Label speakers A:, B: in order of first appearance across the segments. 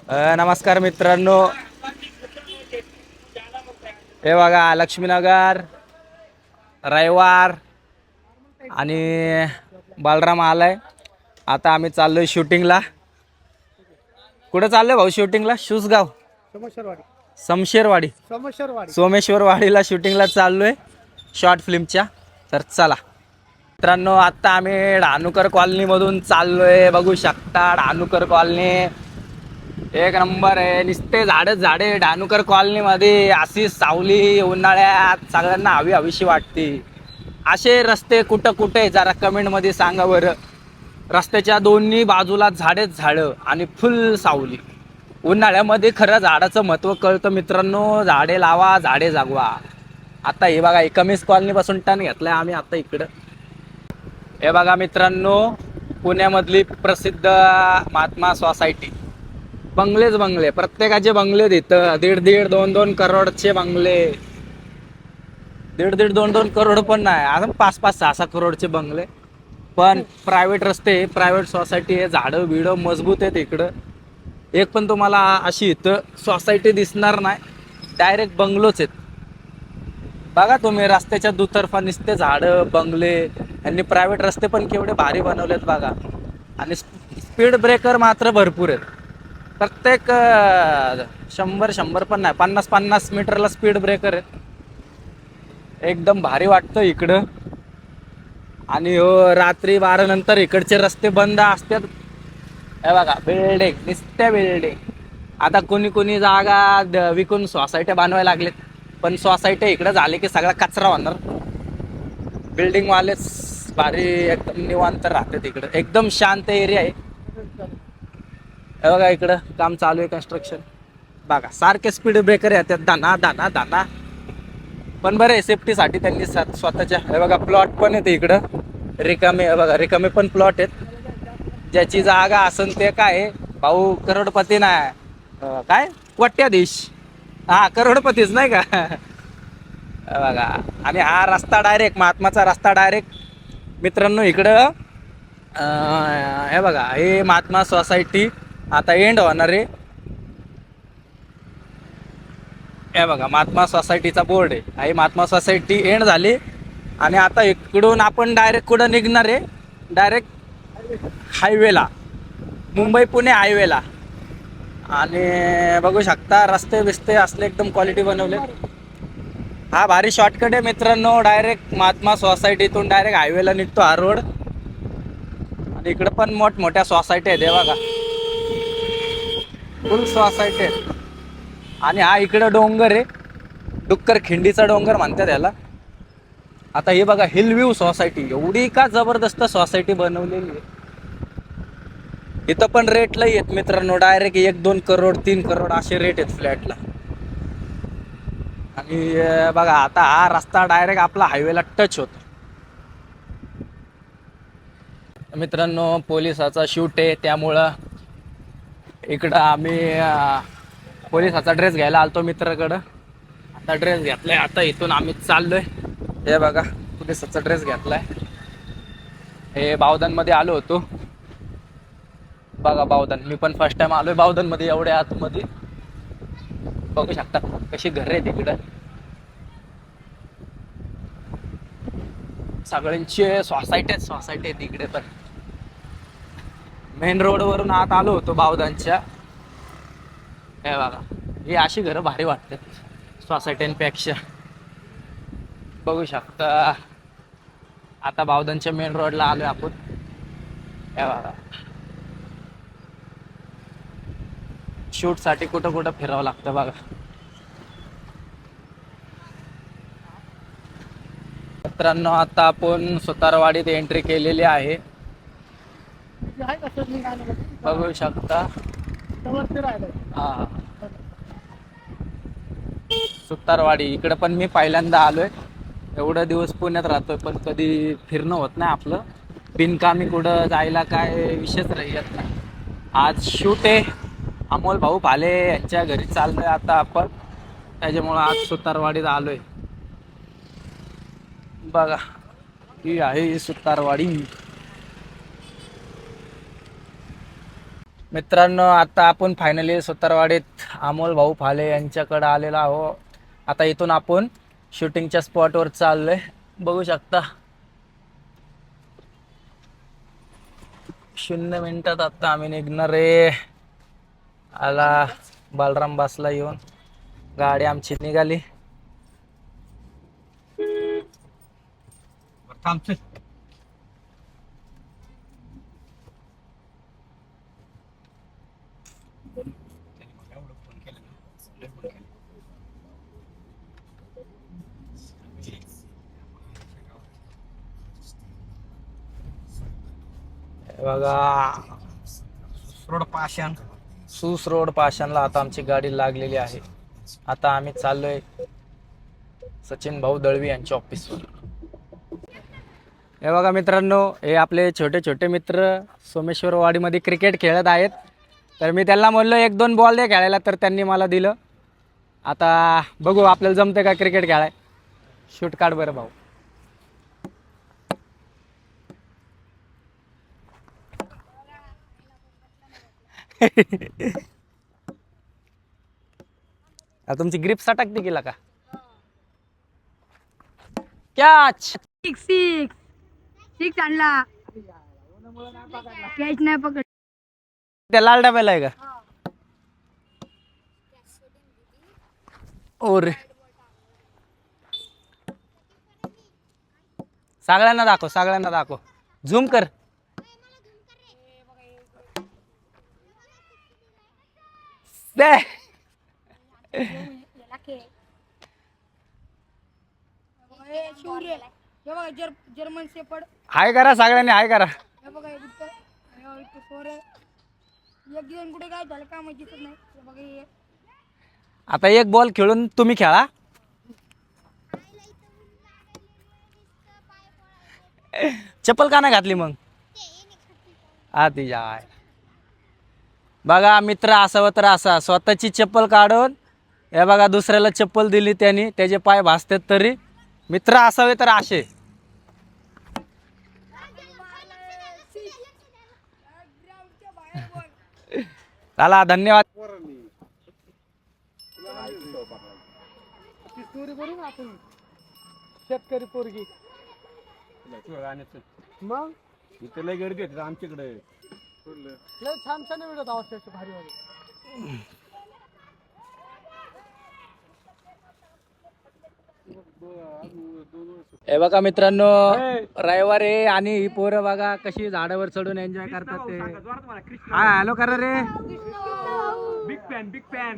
A: नमस्कार मित्रांनो. हे बघा लक्ष्मीनगर रविवार आणि बालराम आलाय. आता आम्ही चाललोय शूटिंगला. कुठे चाललोय भाऊ शूटिंगला? शूसगाव, शमशेरवाडी, सोमेश्वरवाडीला शूटिंगला चाललोय शॉर्ट फिल्मच्या. तर चला मित्रांनो, आता आम्ही डहाणूकर कॉलनी मधून चाललोय. बघू शकता डहाणूकर कॉलनी एक नंबर आहे. नुसते झाडे डहाणूकर कॉलनी मध्ये. अशी सावली उन्हाळ्यात सगळ्यांना हवी हवीशी वाटते. असे रस्ते कुठं कुठे जरा कमेंट मध्ये सांगा बरं. रस्त्याच्या दोन्ही बाजूला झाडेच झाडं आणि फुल सावली. उन्हाळ्यामध्ये खरं झाडाचं महत्त्व कळतं मित्रांनो. झाडे लावा, झाडे जागवा. आता हे बघा एकमीस कॉलनी पासून टर्न घेतलाय आम्ही आता इकडं. हे बघा मित्रांनो, पुण्यामधली प्रसिद्ध महात्मा सोसायटी. बंगलेच बंगले, प्रत्येकाचे बंगले तिथं. 1.5-2 करोडचे बंगले. 1.5-2 करोड पण नाही, अजून 5-6 करोडचे बंगले. पण प्रायव्हेट रस्ते, प्रायव्हेट सोसायटी आहे. झाडं बिडं मजबूत आहेत इकडं. एक पण तुम्हाला अशी इथं सोसायटी दिसणार नाही, डायरेक्ट बंगलोच आहेत. बघा तुम्ही रस्त्याच्या दुतर्फा नुसते झाडं बंगले. यांनी प्रायव्हेट रस्ते पण केवढे भारी बनवलेत बघा. आणि स्पीड ब्रेकर मात्र भरपूर आहेत. प्रत्येक 100 पण नाही, 50 मीटरला स्पीड ब्रेकर आहेत. एकदम भारी वाटतं इकडं. आणि हो रात्री 12 नंतर इकडचे रस्ते बंद असतात. हे बघा बिल्डिंग, नुसत्या बिल्डिंग. आता कोणी जागा विकून सोसायट्या बांधवायला लागलेत. पण सोसायटी इकडे झाले की सगळा कचरा होणार. बिल्डिंग वालेच भारी एकदम निवांत राहतात इकडं. एकदम शांत एरिया आहे. हे बघा इकडं काम चालू आहे, कन्स्ट्रक्शन. बघा सारखे स्पीड ब्रेकर येतात, दाना दाना दाना. पण बरं आहे सेफ्टीसाठी त्यांनी स्वतःच्या. हे बघा प्लॉट पण येते इकडं रिकामे. बघा रिकामे पण प्लॉट आहेत. ज्याची जागा असेल ते काय भाऊ करोडपती नाही, काय कोट्याधीश. हा करोडपतीच नाही का. बघा. आणि हा रस्ता डायरेक्ट महात्माचा रस्ता डायरेक्ट मित्रांनो इकडं. हे बघा हे महात्मा सोसायटी आता एंड होणार आहे. हे बघा महात्मा सोसायटीचा बोर्ड आहे. ही महात्मा सोसायटी एंड झाली. आणि आता इकडून आपण डायरेक्ट कुठं निघणार आहे? डायरेक्ट हायवेला, मुंबई पुणे हायवेला. आणि बघू शकता रस्ते बिस्ते असले एकदम क्वालिटी बनवले. हा भारी शॉर्टकट आहे मित्रांनो. डायरेक्ट महात्मा सोसायटीतून डायरेक्ट हायवेला निघतो हा रोड. आणि इकडं पण मोठमोठ्या सोसायटी आहेत. हे बघा फुल सोसायटी आहेत. आणि हा इकडं डोंगर आहे, डुक्कर खिंडीचा डोंगर म्हणतात याला. आता हे बघा हिल व्ह्यू सोसायटी. एवढी का जबरदस्त सोसायटी बनवलेली आहे. इथं पण रेट लई आहेत मित्रांनो. डायरेक्ट 1-2 करोड 3 करोड असे रेट आहेत फ्लॅटला. आणि बघा आता हा रस्ता डायरेक्ट आपला हायवेला टच होतो. मित्रांनो पोलिसाचा शूट आहे त्यामुळं इकडं आम्ही पोलिसाचा ड्रेस घ्यायला आलतो मित्राकडं. आता ड्रेस घेतलाय. आता इथून आम्ही चाललोय. हे बघा पोलिसाचा ड्रेस घेतलाय. हे बावधनमध्ये आलो होतो. बघा बावधन, मी पण फर्स्ट टाइम आलोय बावधनमध्ये. एवढ्या आतमध्ये बघू शकता कशी घर आहे तिकडं. सगळ्यांचे सोसायटी आहे तिकडे. पण मेन रोड वरून आत आलो होतो बावधनच्या. हे बघा ही अशी घरं भारी वाटतात सोसायट्यांपेक्षा. बघू शकता आता बावधनच्या मेन रोडला आलोय आपण. हे बघा शूट साठी कुठं कुठं फिरावं लागतं बघा. मित्रांनो आता आपण सुतारवाडीत एंट्री केलेली आहे. बघू शकता. हा सुतारवाडी इकडे पण मी पहिल्यांदा आलोय. एवढं दिवस पुण्यात राहतोय पण कधी फिरणं होत नाही आपलं. बिनकामी कुठं जायला काय विषयच राहत नाही. आज शूट आहे अमोल भाऊ भाले यांच्या घरी चाललोय आता आपण. त्याच्यामुळं आज सुतारवाडीत आलोय. बघा ही आहे सुतारवाडी. मित्रांनो, आता आपण फायनली सुतारवाडीत अमोल भाऊ फाले यांच्याकडे आलेलो आहो. आता इथून आपण शूटिंगच्या स्पॉटवर चाललोय. बघू शकता 0 मिनिटात आता आम्ही निघणार आहे. आला बालराम बासला येऊन गाडी आमची निघाली. बघा सूस रोड पाषाणला आता आमची गाडी लागलेली आहे. आता आम्ही चाललोय सचिन भाऊ दळवी यांच्या ऑफिसवर. हे बघा मित्रांनो, हे आपले छोटे छोटे मित्र सोमेश्वरवाडीमध्ये क्रिकेट खेळत आहेत. तर मी त्यांना म्हणलो 1-2 बॉल दे खेळायला, तर त्यांनी मला दिलं. आता बघू आपल्याला जमते का क्रिकेट खेळाय. शूट काढ बरं भाऊ. तुमची ग्रिप सटकते गेला का? कॅच
B: सिक्स आणला. कॅच नाही पकड.
A: त्या लाल डब्याला आहे का? ओरे सगळ्यांना दाखव. झूम कर. दे.
B: जर्मन शेपर्ड
A: हाय करा सगळ्यांनी, हाय करा.
B: हे बघा एक जण कुठे काय झालं का माहिती नाही. हे बघा हे
A: आता एक बॉल खेळून तुम्ही खेळा. चप्पल का नाही घातली मग? ती जाय. बघा मित्र असावं तर असा स्वतःची चप्पल काढून हे बघा दुसऱ्याला चप्पल दिली त्यांनी, त्याचे पाय भासतात. तरी मित्र असावे तर असे. चला धन्यवाद.
B: शेतकरी पोरगी मग
C: इथे लय गर्दी होती आमच्याकडे.
B: लय छान छान व्हिडिओ आवडते भारी भारी.
A: हे बघा मित्रांनो, रविवार आहे आणि ही पोरं बघा कशी झाडावर चढून एन्जॉय करतात ते. हाय हॅलो करा रे.
C: Big fan.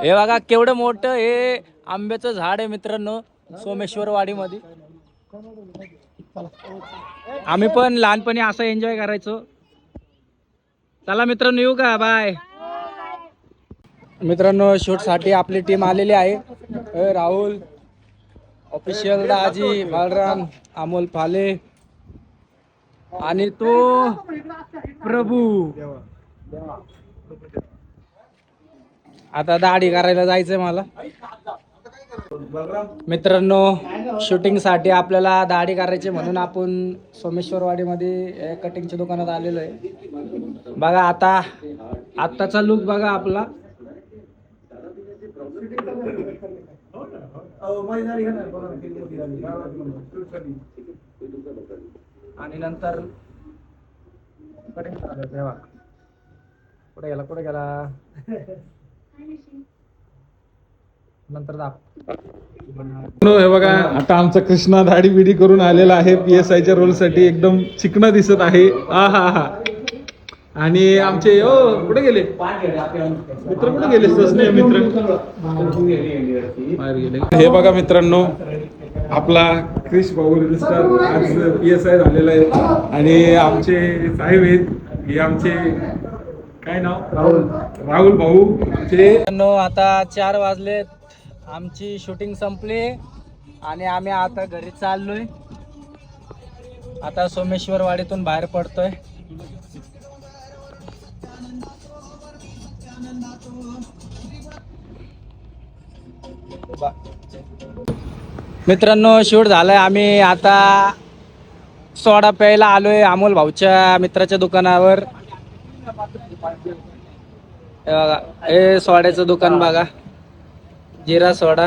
A: हे बघा केवढं मोठं हे आंब्याचं झाड आहे मित्रांनो सोमेश्वरवाडीमध्ये. आम्ही पण लहानपणी असं एन्जॉय करायचो. चला मित्रांनो येऊ का? बाय. मित्रांनो शूट साठी आपली टीम आलेली आहे. राहुल ऑफिशियल, दाजी, बालराम, अमोल फाले आणि तो प्रभू. आता दाढी करायला जायचंय मला. मित्रांनो शूटिंग साठी आपल्याला दाढी करायची म्हणून आपण सोमेश्वरवाडीमध्ये कटिंगच्या दुकानात आलेलो आहे. बघा आताचा लुक बघा आपला. आणि नंतर कुठे गेला नंतर
D: हे बघा आता आमचा कृष्णा दाढी बिडी करून आलेला आहे PSI च्या रोल साठी. एकदम चिकना दिसत आहे. हा. आणि आमचे कुठे गेले मित्र? कुठे गेले सस्ने मित्र? बाहेर गेले. हे बघा मित्रांनो, आपला क्रिश भाऊ रजिस्टर आज PSI झालेला आहे. आणि आमचे साहेब आहेत, हे आमचे काय नाव? राहुल भाऊ आमचे.
A: आता 4 वाजलेत. आमची शूटिंग संपली आणि आम्ही आता घरी चाललोय. आता सोमेश्वरवाडीतून बाहेर पडतोय. मित्रांनो शूट झालंय. आम्ही आता सोडा प्यायला आलोय अमोल भाऊच्या मित्राच्या दुकानावर. हे बघा, हे सोड्याचं दुकान बघा, जिरा सोडा.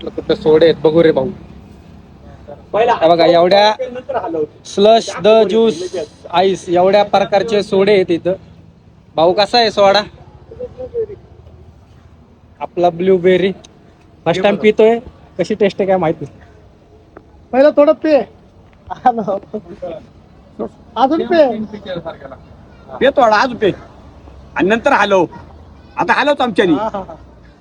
A: कुठं सोडे आहेत बघू रे भाऊ. हे बघा एवढ्या स्लश द ज्यूस आईस एवढ्या प्रकारचे सोडे आहेत इथं. भाऊ कसा आहे सोडा आपला? ब्लूबेरी फर्स्ट टाइम पितोय, कशी टेस्ट आहे काय माहिती.
B: पहिलं थोडं पे अजून पे
C: पे थोडा आज पे आणि नंतर हलव. आता हलवच आमच्यानी,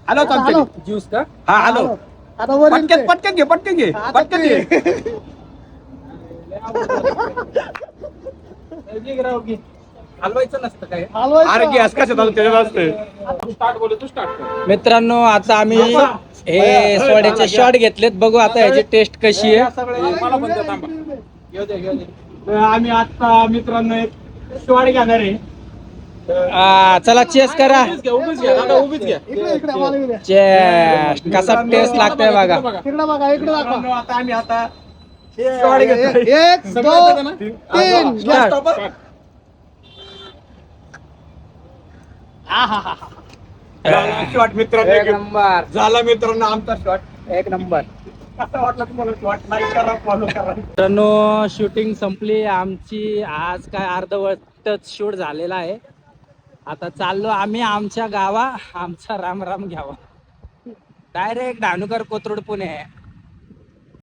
C: हलवच आमच्यानी.
A: ज्यूस का?
C: हा हलव.
B: आता वर येईल
C: पटकन
B: पे.
C: पटकन घे, पटकन घे,
B: आता
C: पटकन
B: पे.
C: घे.
A: हलवायचं नसतं काय?
B: हलवायचं.
C: अरे गॅस कसं चालू त्याच्यात असतं.
A: मित्रांनो आता आम्ही हे सोड्याचे शॉट घेतलेत, बघू आता ह्याची टेस्ट कशी आहे.
C: आम्ही आता मित्रांनो एक शॉट घेणार आहे.
A: चला चेस करा.
B: इकडे इकडे आम्हाला इकडे.
A: चेस कसा टेस्ट लागतोय बघा.
B: इकडे बघा, इकडे दाखवा.
C: मित्रांनो, आता आम्ही आता शॉट घेतोय.
B: एक दोन तीन start.
C: शॉट मित्रांनो,
A: एक नंबर,
C: झाला मित्रांनो आमचा शॉट.
A: एक नंबर.
C: कसा वाटला तुम्हाला शॉट? लाईक करा, फॉलो करा.
A: मित्रांनो शूटिंग संपली आमची. आज काय अर्धवटच शूट झालेला आहे. आता चाललो आम्ही आमच्या गावा. आमचा राम राम घ्यावा. डायरेक्ट धानुकर कोथरूड पुणे.